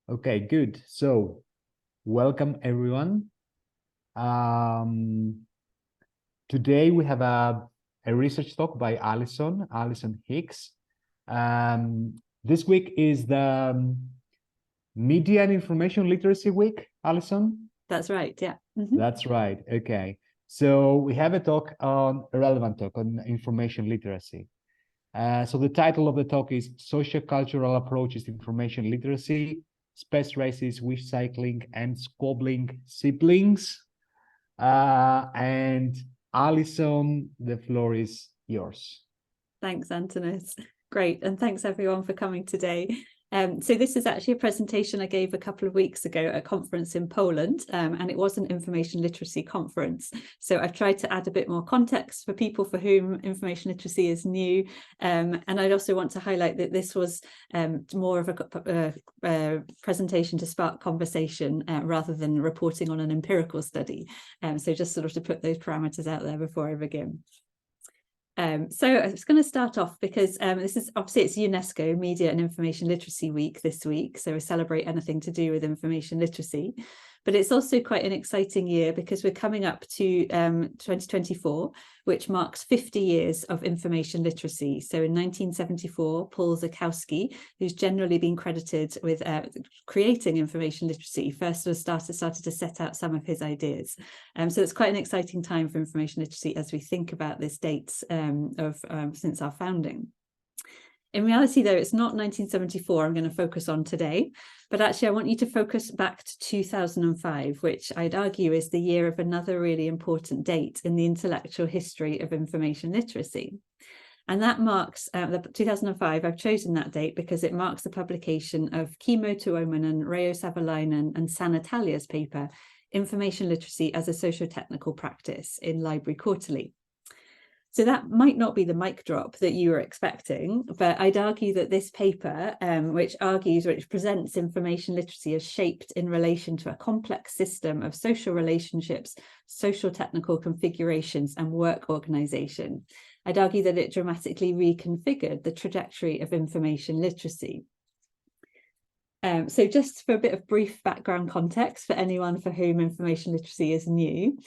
Okay, good. So, welcome everyone. Um, Today we have a research talk by Alison Hicks. This week is the Media and Information Literacy Week, Alison? That's right, yeah. That's right. Okay. So we have a relevant talk on information literacy. So the title of the talk is Sociocultural Approaches to Information Literacy, Space Races, Wish Cycling, and Squabbling Siblings. And Alison, the floor is yours. Thanks, Antonis. Great, and thanks everyone for coming today. So this is actually a presentation I gave a couple of weeks ago at a conference in Poland, and it was an information literacy conference. So I've tried to add a bit more context for people for whom information literacy is new. And I'd also want to highlight that this was more of a presentation to spark conversation rather than reporting on an empirical study. So just sort of to put those parameters out there before I begin. So I was going to start off because this is obviously it's UNESCO Media and Information Literacy Week this week. So we celebrate anything to do with information literacy. But it's also quite an exciting year because we're coming up to 2024, which marks 50 years of information literacy. So in 1974, Paul Zakowski, who's generally been credited with creating information literacy, first sort of started to set out some of his ideas. So it's quite an exciting time for information literacy as we think about this date since our founding. In reality, though, it's not 1974 I'm going to focus on today, but actually I want you to focus back to 2005, which I'd argue is the year of another really important date in the intellectual history of information literacy. And that marks, 2005, I've chosen that date because it marks the publication of Kimmo Tuomonen, Reijo Savolainen and Sanna Talja's paper, Information Literacy as a Socio-Technical Practice in Library Quarterly. So that might not be the mic drop that you were expecting, but I'd argue that this paper, which presents information literacy as shaped in relation to a complex system of social relationships, social technical configurations, and work organization, I'd argue that it dramatically reconfigured the trajectory of information literacy. So just for a bit of brief background context for anyone for whom information literacy is new.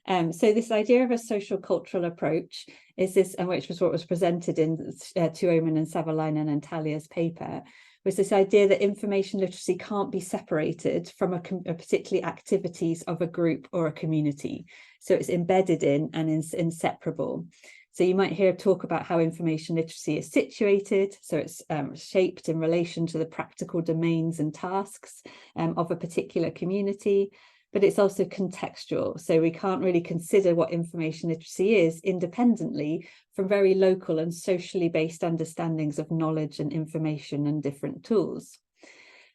So this idea of a social cultural approach is this, and which was what was presented in Tuomonen and Savolainen and Talja's paper, was this idea that information literacy can't be separated from particularly activities of a group or a community. So it's embedded in and inseparable. So you might hear talk about how information literacy is situated. So it's shaped in relation to the practical domains and tasks of a particular community. But it's also contextual. So we can't really consider what information literacy is independently from very local and socially based understandings of knowledge and information and different tools.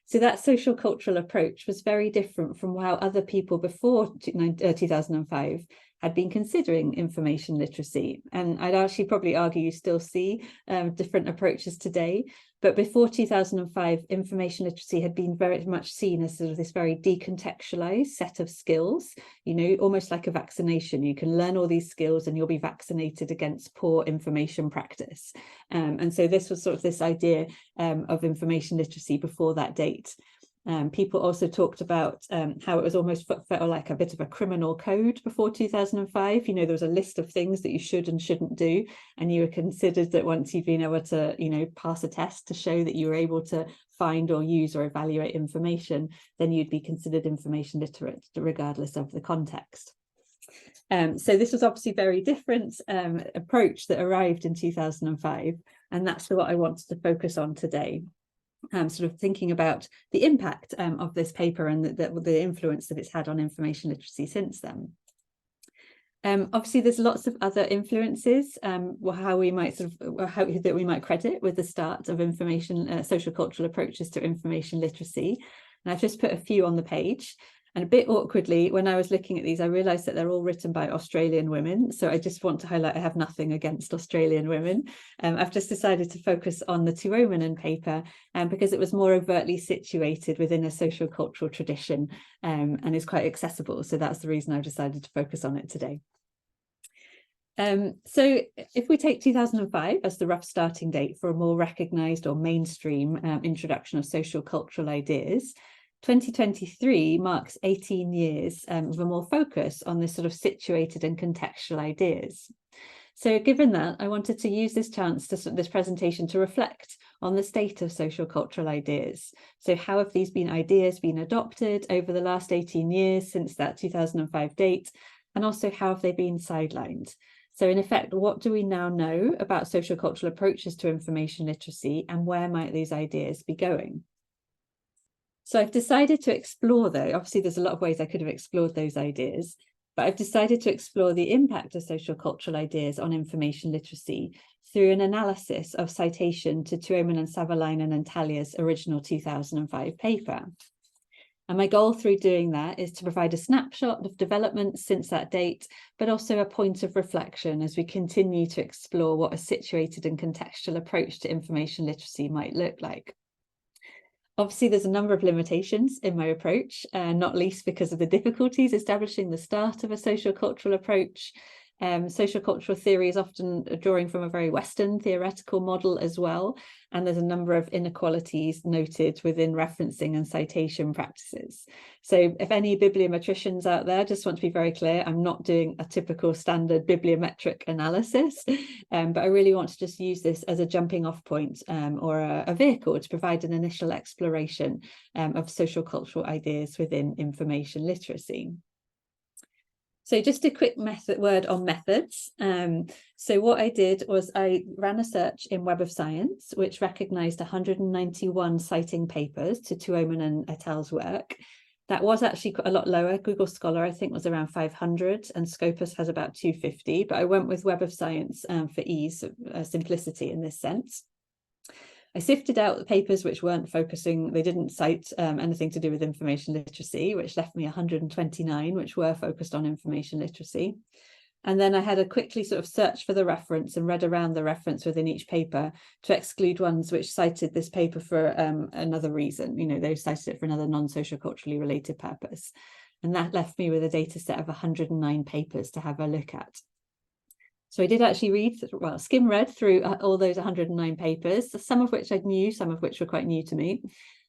So that social cultural approach was very different from how other people before 2005 had been considering information literacy. And I'd actually probably argue you still see different approaches today. But before 2005, information literacy had been very much seen as sort of this very decontextualized set of skills, you know, almost like a vaccination. You can learn all these skills and you'll be vaccinated against poor information practice. And so this was sort of this idea of information literacy before that date. People also talked about how it was almost felt like a bit of a criminal code before 2005. You know, there was a list of things that you should and shouldn't do, and you were considered that once you'd been able to, you know, pass a test to show that you were able to find or use or evaluate information, then you'd be considered information literate, regardless of the context. So this was obviously a very different approach that arrived in 2005, and that's what I wanted to focus on today. Sort of thinking about the impact of this paper and the influence that it's had on information literacy since then. Obviously, there's lots of other influences, how we might credit with the start of information, social cultural approaches to information literacy. And I've just put a few on the page. And a bit awkwardly, when I was looking at these, I realised that they're all written by Australian women. So I just want to highlight I have nothing against Australian women. I've just decided to focus on the Tuomonen paper because it was more overtly situated within a social cultural tradition and is quite accessible. So that's the reason I've decided to focus on it today. So if we take 2005 as the rough starting date for a more recognised or mainstream introduction of social cultural ideas, 2023 marks 18 years of a more focus on this sort of situated and contextual ideas. So given that, I wanted to use this chance to this presentation to reflect on the state of sociocultural ideas. So how have these ideas been adopted over the last 18 years since that 2005 date? And also how have they been sidelined? So in effect, what do we now know about sociocultural approaches to information literacy, and where might these ideas be going? So I've decided to explore, though, obviously there's a lot of ways I could have explored those ideas, but I've decided to explore the impact of sociocultural ideas on information literacy through an analysis of citation to Tuoman and Savalainen and Talia's original 2005 paper. And my goal through doing that is to provide a snapshot of developments since that date, but also a point of reflection as we continue to explore what a situated and contextual approach to information literacy might look like. Obviously, there's a number of limitations in my approach, not least because of the difficulties establishing the start of a sociocultural approach. Sociocultural theory is often drawing from a very Western theoretical model as well, and there's a number of inequalities noted within referencing and citation practices. So if any bibliometricians out there, just want to be very clear, I'm not doing a typical standard bibliometric analysis, but I really want to just use this as a jumping off point or a vehicle to provide an initial exploration of sociocultural ideas within information literacy. So just a quick word on methods. So what I did was I ran a search in Web of Science, which recognized 191 citing papers to Tuoman and et al.'s work. That was actually a lot lower. Google Scholar, I think, was around 500, and Scopus has about 250, but I went with Web of Science for ease, simplicity in this sense. I sifted out the papers which weren't focusing, they didn't cite anything to do with information literacy, which left me 129, which were focused on information literacy. And then I had a quickly sort of search for the reference and read around the reference within each paper to exclude ones which cited this paper for another reason. You know, they cited it for another non-socioculturally related purpose. And that left me with a data set of 109 papers to have a look at. So I did actually skim read through all those 109 papers, some of which I knew, some of which were quite new to me.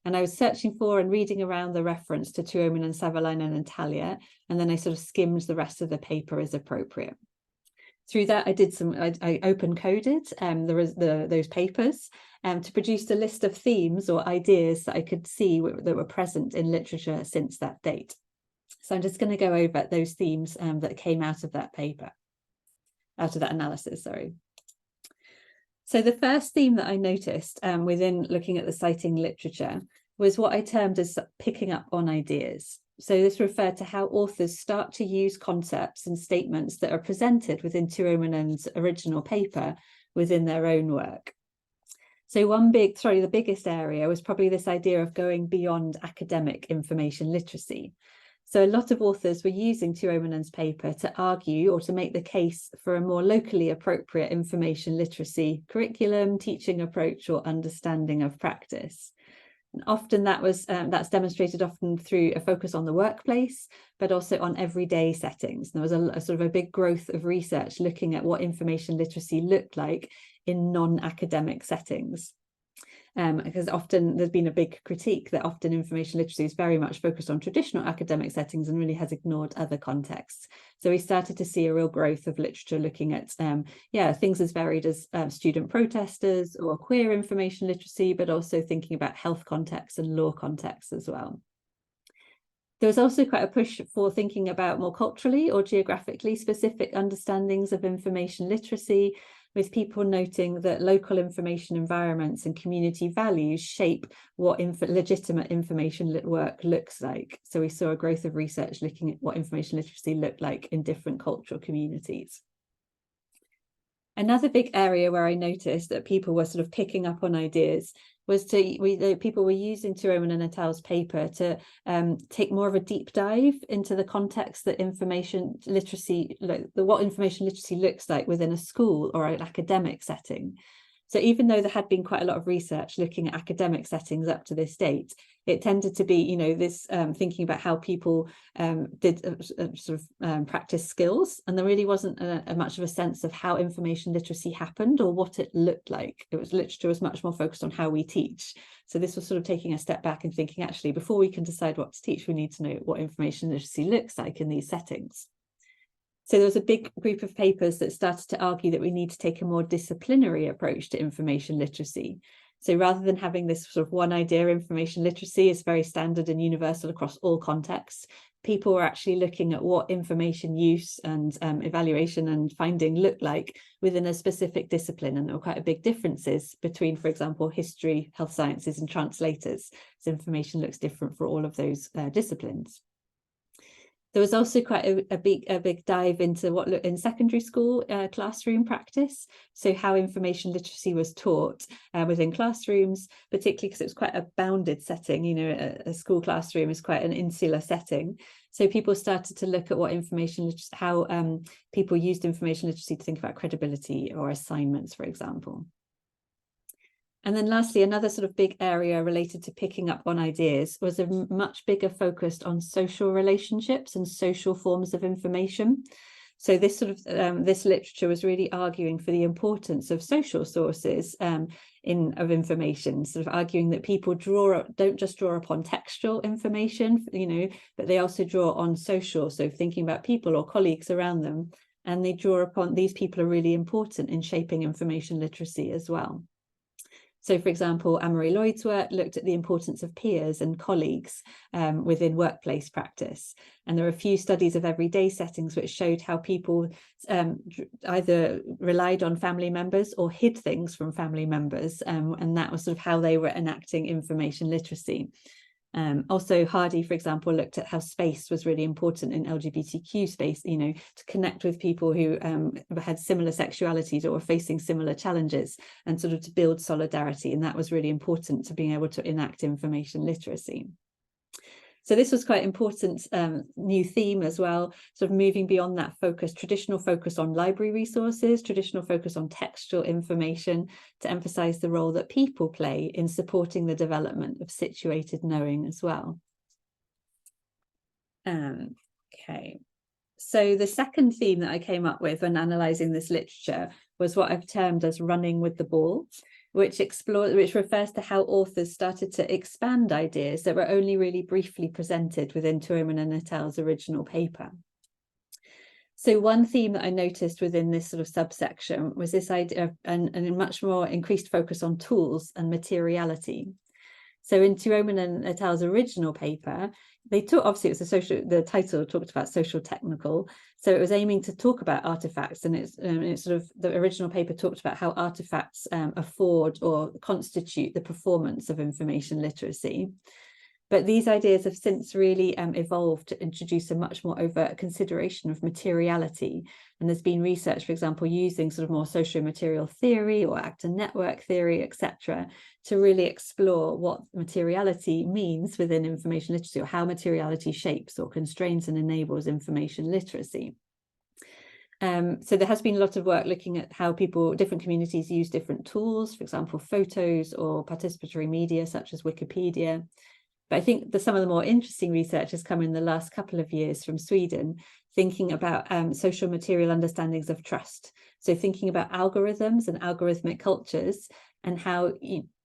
And I was searching for and reading around the reference to Tuoman and Savalainen and Talia, and then I sort of skimmed the rest of the paper as appropriate. Through that, I open coded those papers to produce a list of themes or ideas that I could see that were present in literature since that date. So I'm just going to go over those themes that came out of that paper. Out of that analysis, sorry. So the first theme that I noticed within looking at the citing literature was what I termed as picking up on ideas. So this referred to how authors start to use concepts and statements that are presented within Tuomanen's original paper within their own work. So the biggest area was probably this idea of going beyond academic information literacy. So a lot of authors were using Tuomanen's paper to argue or to make the case for a more locally appropriate information literacy curriculum, teaching approach, or understanding of practice. And often that's demonstrated often through a focus on the workplace, but also on everyday settings. And there was a sort of a big growth of research looking at what information literacy looked like in non-academic settings. Because often there's been a big critique that often information literacy is very much focused on traditional academic settings and really has ignored other contexts. So we started to see a real growth of literature looking at things as varied as student protesters or queer information literacy, but also thinking about health contexts and law contexts as well. There was also quite a push for thinking about more culturally or geographically specific understandings of information literacy, with people noting that local information environments and community values shape what legitimate information work looks like. So we saw a growth of research looking at what information literacy looked like in different cultural communities. Another big area where I noticed that people were sort of picking up on ideas was people were using Tuoman and et al.'s paper to take more of a deep dive into the context that information literacy, what information literacy looks like within a school or an academic setting. So even though there had been quite a lot of research looking at academic settings up to this date, it tended to be, this thinking about how people did practice skills, and there really wasn't much of a sense of how information literacy happened or what it looked like. Literature was much more focused on how we teach. So this was sort of taking a step back and thinking, actually, before we can decide what to teach, we need to know what information literacy looks like in these settings. So there was a big group of papers that started to argue that we need to take a more disciplinary approach to information literacy. So rather than having this sort of one idea, information literacy is very standard and universal across all contexts, people were actually looking at what information use and evaluation and finding looked like within a specific discipline. And there were quite big differences between, for example, history, health sciences, and translators. So information looks different for all of those disciplines. There was also quite a big dive into what looked in secondary school classroom practice. So how information literacy was taught within classrooms, particularly because it was quite a bounded setting. A school classroom is quite an insular setting. So people started to look at what information literacy, how people used information literacy to think about credibility or assignments, for example. And then lastly, another sort of big area related to picking up on ideas was a much bigger focus on social relationships and social forms of information. So this sort of this literature was really arguing for the importance of social sources of information, sort of arguing that people don't just draw upon textual information, but they also draw on social. So thinking about people or colleagues around them, and they draw upon these people are really important in shaping information literacy as well. So, for example, Anne-Marie Lloyd's work looked at the importance of peers and colleagues within workplace practice. And there are a few studies of everyday settings which showed how people either relied on family members or hid things from family members. And that was sort of how they were enacting information literacy. Also, Hardy, for example, looked at how space was really important in LGBTQ space, to connect with people who had similar sexualities or were facing similar challenges, and sort of to build solidarity. And that was really important to being able to enact information literacy. So this was quite important new theme as well, sort of moving beyond that traditional focus on library resources, traditional focus on textual information, to emphasize the role that people play in supporting the development of situated knowing as well. Okay. So the second theme that I came up with when analysing this literature was what I've termed as running with the ball, which refers to how authors started to expand ideas that were only really briefly presented within Tuoman and et al.'s original paper. So one theme that I noticed within this sort of subsection was this idea of a much more increased focus on tools and materiality. So in Tuoman and et al.'s original paper, they took, obviously it was the title talked about social technical, so it was aiming to talk about artifacts, and it's sort of, the original paper talked about how artifacts afford or constitute the performance of information literacy. But these ideas have since really evolved to introduce a much more overt consideration of materiality. And there's been research, for example, using sort of more socio-material theory or actor network theory, etc., to really explore what materiality means within information literacy, or how materiality shapes or constrains and enables information literacy. So there has been a lot of work looking at how different communities use different tools, for example, photos or participatory media such as Wikipedia. But I think some of the more interesting research has come in the last couple of years from Sweden, thinking about social material understandings of trust. So thinking about algorithms and algorithmic cultures, and how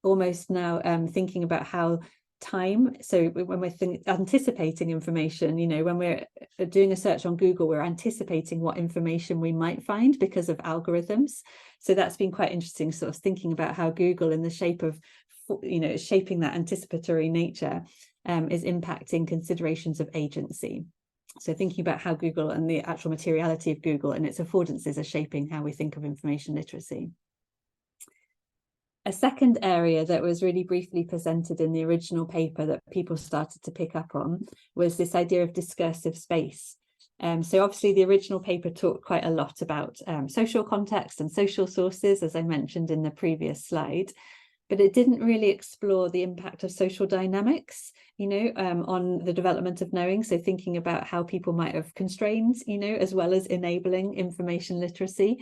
almost now thinking about how time, so when we're anticipating information, when we're doing a search on Google, we're anticipating what information we might find because of algorithms. So that's been quite interesting, sort of thinking about how Google, in the shape of shaping that anticipatory nature, is impacting considerations of agency. So thinking about how Google and the actual materiality of Google and its affordances are shaping how we think of information literacy. A second area that was really briefly presented in the original paper that people started to pick up on was this idea of discursive space. So obviously the original paper talked quite a lot about social context and social sources, as I mentioned in the previous slide, but it didn't really explore the impact of social dynamics, on the development of knowing. So thinking about how people might have constrained, as well as enabling information literacy.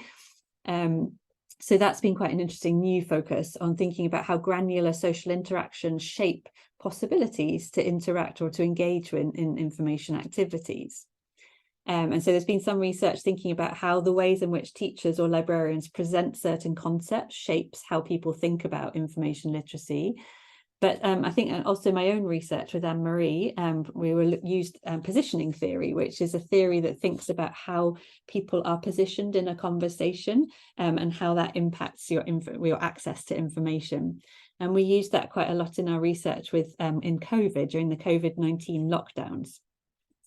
So that's been quite an interesting new focus on thinking about how granular social interactions shape possibilities to interact or to engage in information activities. And so there's been some research thinking about how the ways in which teachers or librarians present certain concepts shapes how people think about information literacy. But I think also my own research with Anne-Marie, we used positioning theory, which is a theory that thinks about how people are positioned in a conversation and how that impacts your access to information. And we used that quite a lot in our research with in COVID, during the COVID-19 lockdowns.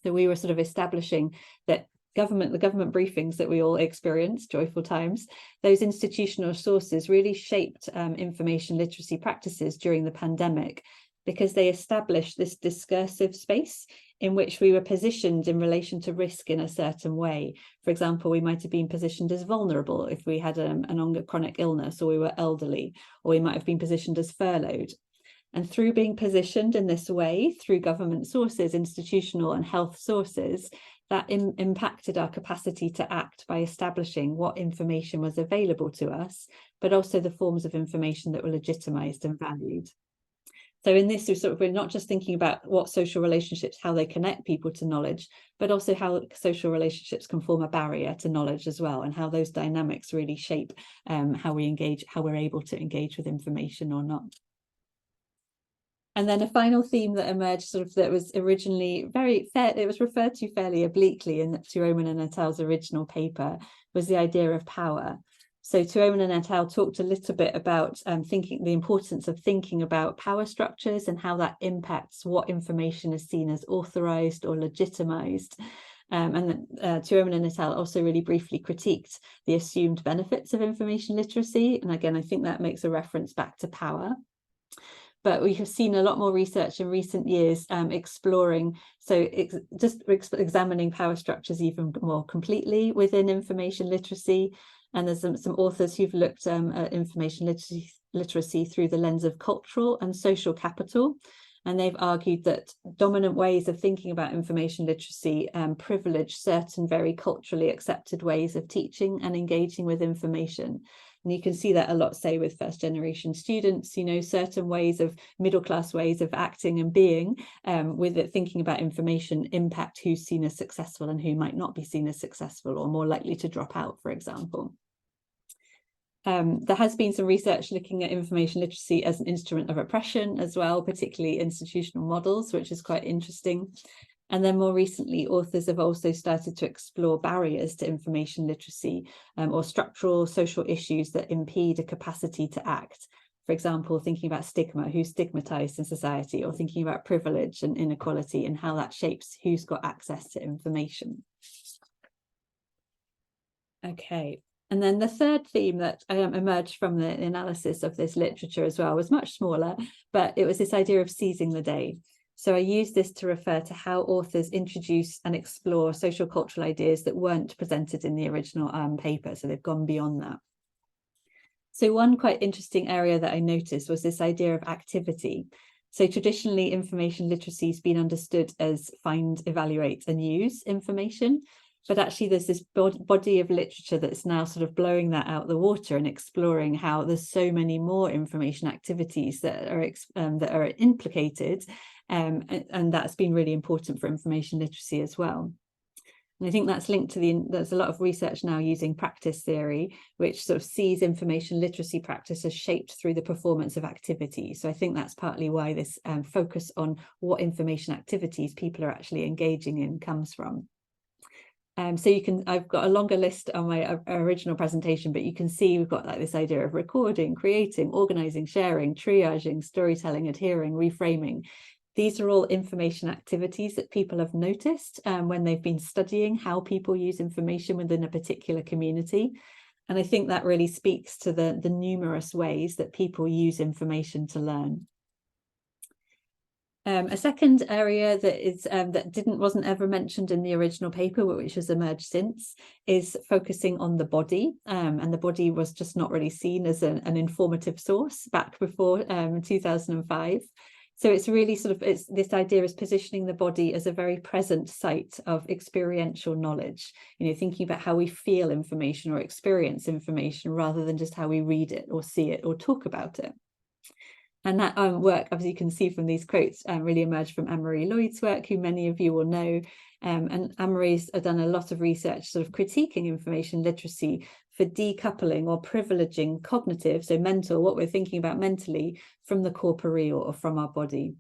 So we were sort of establishing that the government briefings that we all experienced, joyful times, those institutional sources really shaped information literacy practices during the pandemic, because they established this discursive space in which we were positioned in relation to risk in a certain way. For example, we might have been positioned as vulnerable if we had an chronic illness, or we were elderly, or we might have been positioned as furloughed. And through being positioned in this way, through government sources, institutional and health sources, that impacted our capacity to act by establishing what information was available to us, but also the forms of information that were legitimized and valued. So in this, we're not just thinking about what social relationships, how they connect people to knowledge, but also how social relationships can form a barrier to knowledge as well, and how those dynamics really shape how we engage, how we're able to engage with information or not. And then a final theme that emerged, that was originally it was referred to fairly obliquely in Tuomen and et al.'s original paper, was the idea of power. So Tuomen and et al. Talked a little bit about the importance of thinking about power structures and how that impacts what information is seen as authorized or legitimized. And Tuomen and et al. Also really briefly critiqued the assumed benefits of information literacy. And again, I think that makes a reference back to power. But we have seen a lot more research in recent years exploring, examining power structures even more completely within information literacy. And there's some authors who've looked at information literacy through the lens of cultural and social capital. And they've argued that dominant ways of thinking about information literacy privilege certain very culturally accepted ways of teaching and engaging with information. And you can see that a lot, say, with first generation students, certain ways of middle-class ways of acting and being with it, thinking about information impact who's seen as successful and who might not be seen as successful or more likely to drop out, for example. There has been some research looking at information literacy as an instrument of oppression as well, particularly institutional models, which is quite interesting. And then more recently, authors have also started to explore barriers to information literacy or structural social issues that impede a capacity to act. For example, thinking about stigma, who's stigmatized in society, or thinking about privilege and inequality and how that shapes who's got access to information. Okay. And then the third theme that emerged from the analysis of this literature as well was much smaller, but it was this idea of seizing the day. So I use this to refer to how authors introduce and explore sociocultural ideas that weren't presented in the original paper. So they've gone beyond that. So one quite interesting area that I noticed was this idea of activity. So traditionally, information literacy has been understood as find, evaluate, and use information. But actually, there's this body of literature that's now sort of blowing that out the water and exploring how there's so many more information activities that are implicated. And that's been really important for information literacy as well. And I think that's linked to there's a lot of research now using practice theory, which sort of sees information literacy practice as shaped through the performance of activity. So I think that's partly why this focus on what information activities people are actually engaging in comes from. So I've got a longer list on my original presentation, but you can see we've got like this idea of recording, creating, organizing, sharing, triaging, storytelling, adhering, reframing. These are all information activities that people have noticed when they've been studying how people use information within a particular community. And I think that really speaks to the numerous ways that people use information to learn. A second area that wasn't ever mentioned in the original paper, but which has emerged since, is focusing on the body. And the body was just not really seen as an informative source back before 2005. So it's really it's this idea is positioning the body as a very present site of experiential knowledge, thinking about how we feel information or experience information rather than just how we read it or see it or talk about it. And that work, as you can see from these quotes, really emerged from Anne-Marie Lloyd's work, who many of you will know. And Anne-Marie's done a lot of research critiquing information literacy for decoupling or privileging cognitive, so mental, what we're thinking about mentally, from the corporeal or from our body.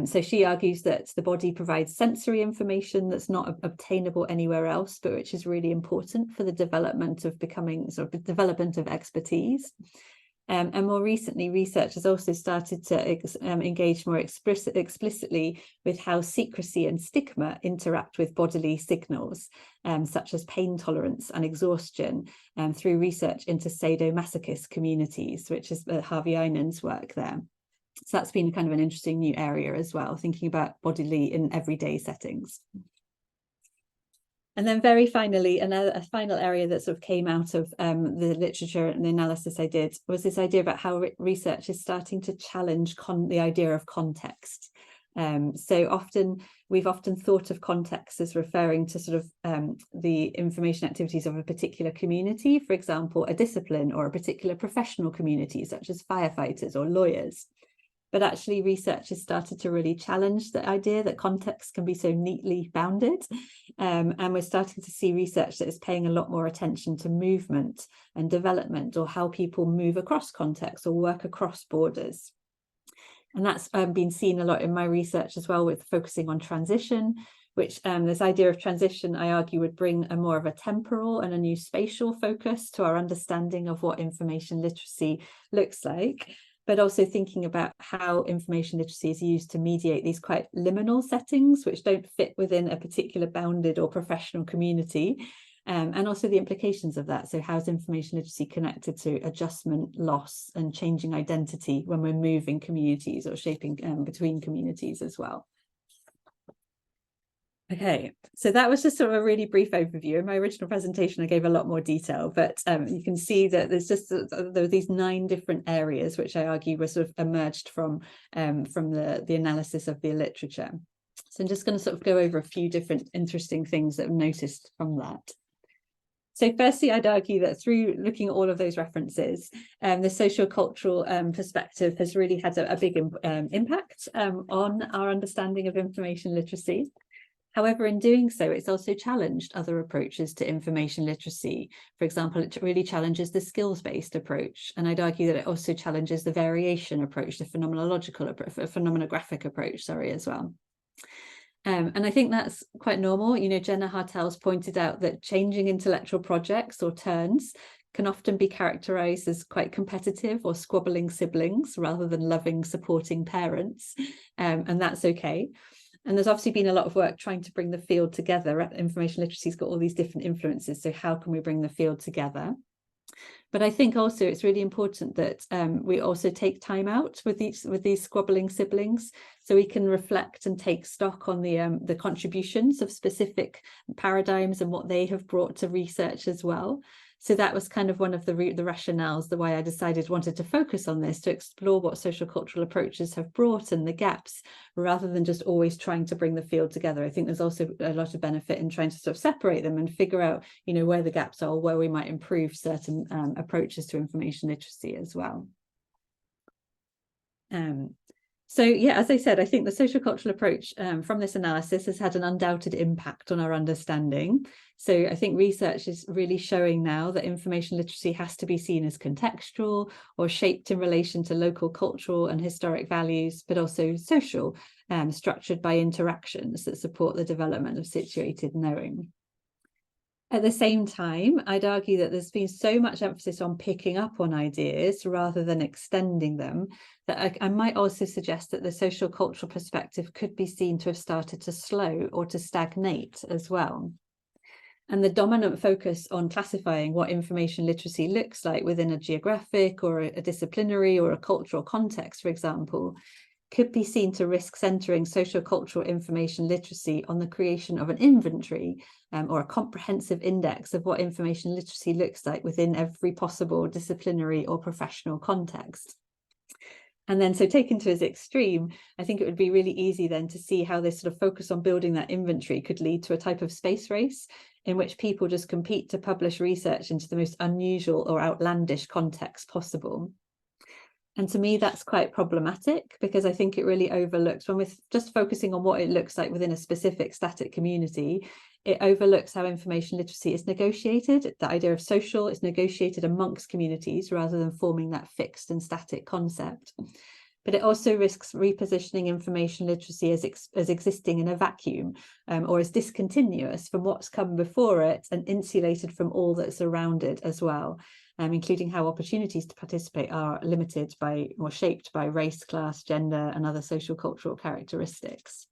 So she argues that the body provides sensory information that's not obtainable anywhere else, but which is really important for the development of becoming development of expertise. And more recently, research has also started to engage more explicitly with how secrecy and stigma interact with bodily signals, such as pain tolerance and exhaustion, through research into sadomasochist communities, which is Harvey Einen's work there. So that's been kind of an interesting new area as well, thinking about bodily in everyday settings. And then very finally, a final area that came out of the literature and the analysis I did was this idea about how research is starting to challenge the idea of context. So we've often thought of context as referring to the information activities of a particular community, for example, a discipline or a particular professional community, such as firefighters or lawyers. But actually research has started to really challenge the idea that context can be so neatly bounded. And we're starting to see research that is paying a lot more attention to movement and development, or how people move across contexts or work across borders. And that's been seen a lot in my research as well, with focusing on transition, which this idea of transition, I argue, would bring a more of a temporal and a new spatial focus to our understanding of what information literacy looks like, but also thinking about how information literacy is used to mediate these quite liminal settings, which don't fit within a particular bounded or professional community, and also the implications of that. So how is information literacy connected to adjustment, loss, and changing identity when we're moving communities or shaping between communities as well? Okay, so that was just a really brief overview. In my original presentation, I gave a lot more detail, but you can see that there were these 9 different areas which I argue were emerged from the analysis of the literature. So I'm just going to go over a few different interesting things that I've noticed from that. So firstly, I'd argue that through looking at all of those references, the sociocultural perspective has really had a big impact on our understanding of information literacy. However, in doing so, it's also challenged other approaches to information literacy. For example, it really challenges the skills-based approach. And I'd argue that it also challenges the variation approach, the phenomenographic approach, as well. And I think that's quite normal. Jenna Hartel's pointed out that changing intellectual projects or turns can often be characterized as quite competitive or squabbling siblings rather than loving, supporting parents. And that's okay. And there's obviously been a lot of work trying to bring the field together. Information literacy's got all these different influences. So how can we bring the field together? But I think also it's really important that we also take time out with these squabbling siblings, so we can reflect and take stock on the contributions of specific paradigms and what they have brought to research as well. So that was kind of one of the rationales, the why I wanted to focus on this, to explore what sociocultural approaches have brought and the gaps, rather than just always trying to bring the field together. I think there's also a lot of benefit in trying to separate them and figure out, where the gaps are, where we might improve certain approaches to information literacy as well. So yeah, as I said, I think the sociocultural approach from this analysis has had an undoubted impact on our understanding. So I think research is really showing now that information literacy has to be seen as contextual or shaped in relation to local cultural and historic values, but also social, structured by interactions that support the development of situated knowing. At the same time, I'd argue that there's been so much emphasis on picking up on ideas rather than extending them, that I might also suggest that the social cultural perspective could be seen to have started to slow or to stagnate as well. And the dominant focus on classifying what information literacy looks like within a geographic or a disciplinary or a cultural context, for example, could be seen to risk centering sociocultural information literacy on the creation of an inventory or a comprehensive index of what information literacy looks like within every possible disciplinary or professional context. And then, so taken to its extreme, I think it would be really easy then to see how this sort of focus on building that inventory could lead to a type of space race in which people just compete to publish research into the most unusual or outlandish context possible. And to me, that's quite problematic, because I think it really overlooks, when we're just focusing on what it looks like within a specific static community, it overlooks how information literacy is negotiated. The idea of social is negotiated amongst communities rather than forming that fixed and static concept. But it also risks repositioning information literacy as existing in a vacuum, or as discontinuous from what's come before it and insulated from all that's around it as well, including how opportunities to participate are limited by or shaped by race, class, gender, and other social cultural characteristics.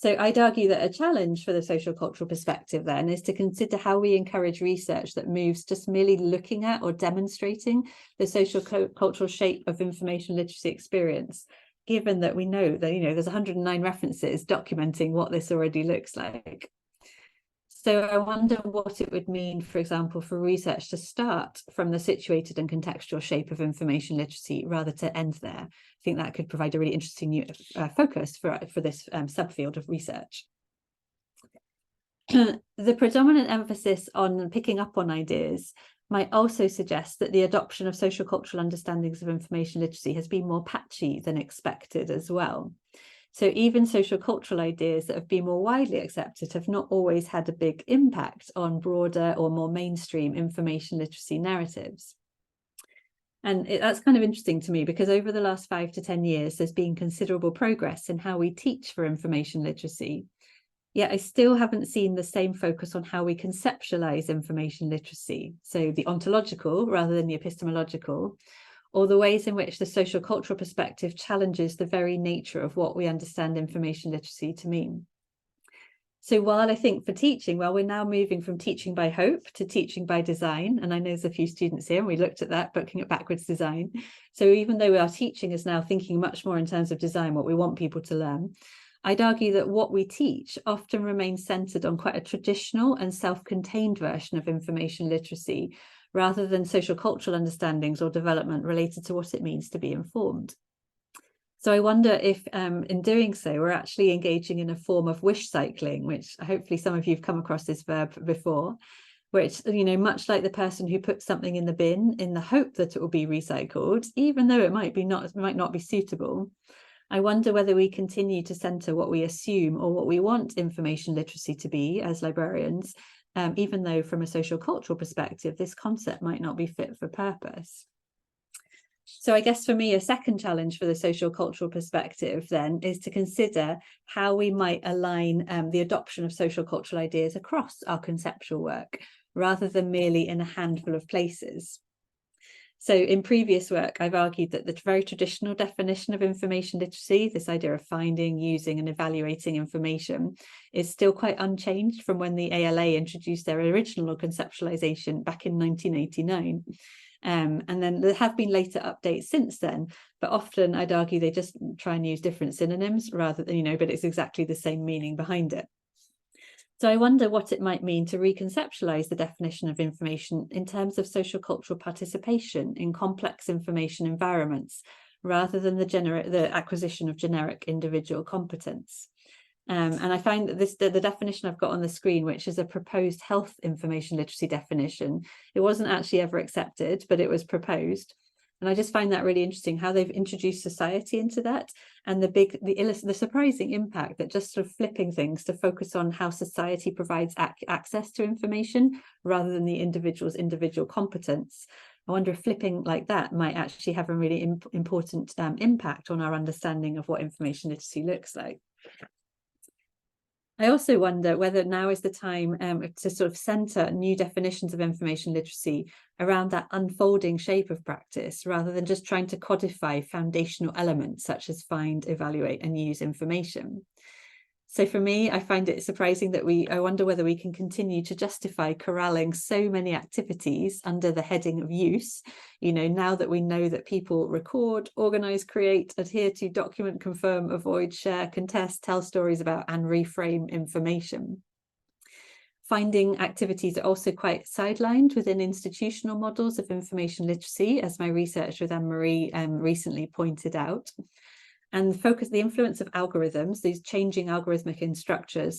So I'd argue that a challenge for the social cultural perspective then is to consider how we encourage research that moves just merely looking at or demonstrating the social cultural shape of information literacy experience, given that we know that, there's 109 references documenting what this already looks like. So I wonder what it would mean, for example, for research to start from the situated and contextual shape of information literacy rather to end there. I think that could provide a really interesting new focus for this subfield of research. The predominant emphasis on picking up on ideas might also suggest that the adoption of social cultural understandings of information literacy has been more patchy than expected as well. So even social cultural ideas that have been more widely accepted have not always had a big impact on broader or more mainstream information literacy narratives. And that's kind of interesting to me, because over the last 5 to 10 years, there's been considerable progress in how we teach for information literacy. Yet I still haven't seen the same focus on how we conceptualize information literacy, so the ontological rather than the epistemological, or the ways in which the social cultural perspective challenges the very nature of what we understand information literacy to mean. So while I think for teaching, we're now moving from teaching by hope to teaching by design, and I know there's a few students here, and we looked at that, looking at backwards design. So even though our teaching is now thinking much more in terms of design, what we want people to learn, I'd argue that what we teach often remains centered on quite a traditional and self-contained version of information literacy, rather than social cultural understandings or development related to what it means to be informed. So I wonder if in doing so, we're actually engaging in a form of wish cycling, which hopefully some of you have come across this verb before, which, much like the person who puts something in the bin in the hope that it will be recycled, even though it might not be suitable. I wonder whether we continue to center what we assume or what we want information literacy to be as librarians, even though from a social cultural perspective, this concept might not be fit for purpose. So I guess for me, a second challenge for the social cultural perspective then is to consider how we might align the adoption of social cultural ideas across our conceptual work, rather than merely in a handful of places. So in previous work, I've argued that the very traditional definition of information literacy, this idea of finding, using and evaluating information, is still quite unchanged from when the ALA introduced their original conceptualization back in 1989. And then there have been later updates since then, but often I'd argue they just try and use different synonyms rather than, but it's exactly the same meaning behind it. So I wonder what it might mean to reconceptualize the definition of information in terms of social cultural participation in complex information environments, rather than the acquisition of generic individual competence. And I find that the definition I've got on the screen, which is a proposed health information literacy definition, it wasn't actually ever accepted, but it was proposed. And I just find that really interesting, how they've introduced society into that, and the surprising impact that just sort of flipping things to focus on how society provides access to information rather than the individual's individual competence. I wonder if flipping like that might actually have a really important impact on our understanding of what information literacy looks like. I also wonder whether now is the time to sort of center new definitions of information literacy around that unfolding shape of practice, rather than just trying to codify foundational elements such as find, evaluate, and use information. So for me, I find it surprising that I wonder whether we can continue to justify corralling so many activities under the heading of use, now that we know that people record, organize, create, adhere to, document, confirm, avoid, share, contest, tell stories about, and reframe information. Finding activities are also quite sidelined within institutional models of information literacy, as my research with Anne-Marie recently pointed out. And the influence of algorithms, these changing algorithmic infrastructure,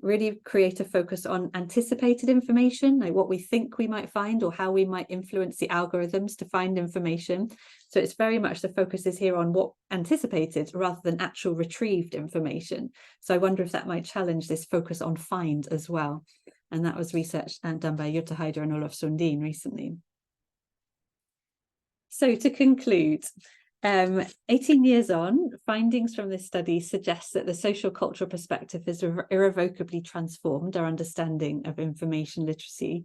really create a focus on anticipated information, like what we think we might find or how we might influence the algorithms to find information. So it's very much the focus is here on what anticipated rather than actual retrieved information. So I wonder if that might challenge this focus on find as well. And that was research done by Jutta Heider and Olof Sundin recently. So to conclude, 18 years on, findings from this study suggest that the sociocultural perspective has irrevocably transformed our understanding of information literacy.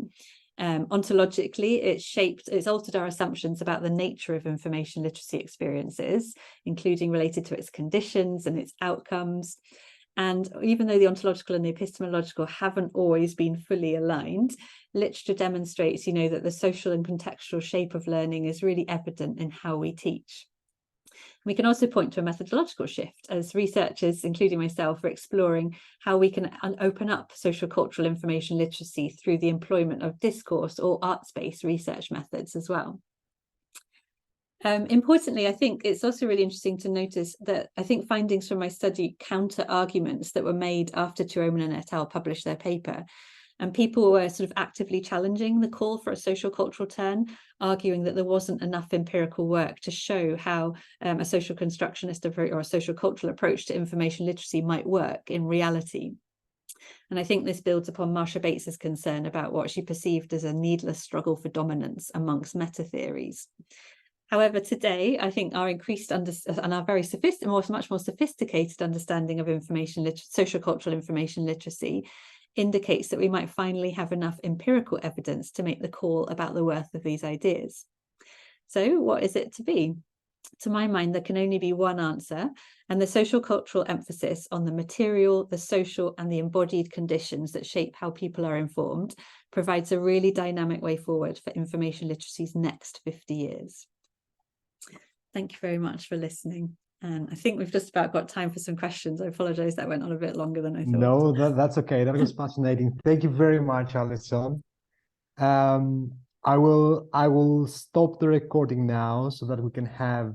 Ontologically, it's altered our assumptions about the nature of information literacy experiences, including related to its conditions and its outcomes. And even though the ontological and the epistemological haven't always been fully aligned, literature demonstrates, that the social and contextual shape of learning is really evident in how we teach. We can also point to a methodological shift as researchers, including myself, are exploring how we can open up sociocultural information literacy through the employment of discourse or arts-based research methods as well. Importantly, I think it's also really interesting to notice that I think findings from my study counter arguments that were made after Tuominen et al. Published their paper. And people were sort of actively challenging the call for a sociocultural turn, arguing that there wasn't enough empirical work to show how a social constructionist approach or a sociocultural approach to information literacy might work in reality. And I think this builds upon Marcia Bates's concern about what she perceived as a needless struggle for dominance amongst meta-theories. However, today, I think our increased and our very much more sophisticated understanding of sociocultural information literacy indicates that we might finally have enough empirical evidence to make the call about the worth of these ideas. So what is it to be? To my mind, there can only be one answer, and the sociocultural emphasis on the material, the social, and the embodied conditions that shape how people are informed provides a really dynamic way forward for information literacy's next 50 years. Thank you very much for listening. And I think we've just about got time for some questions. I apologize that went on a bit longer than I thought. No, that's okay. That was fascinating. Thank you very much, Alison. I will stop the recording now so that we can have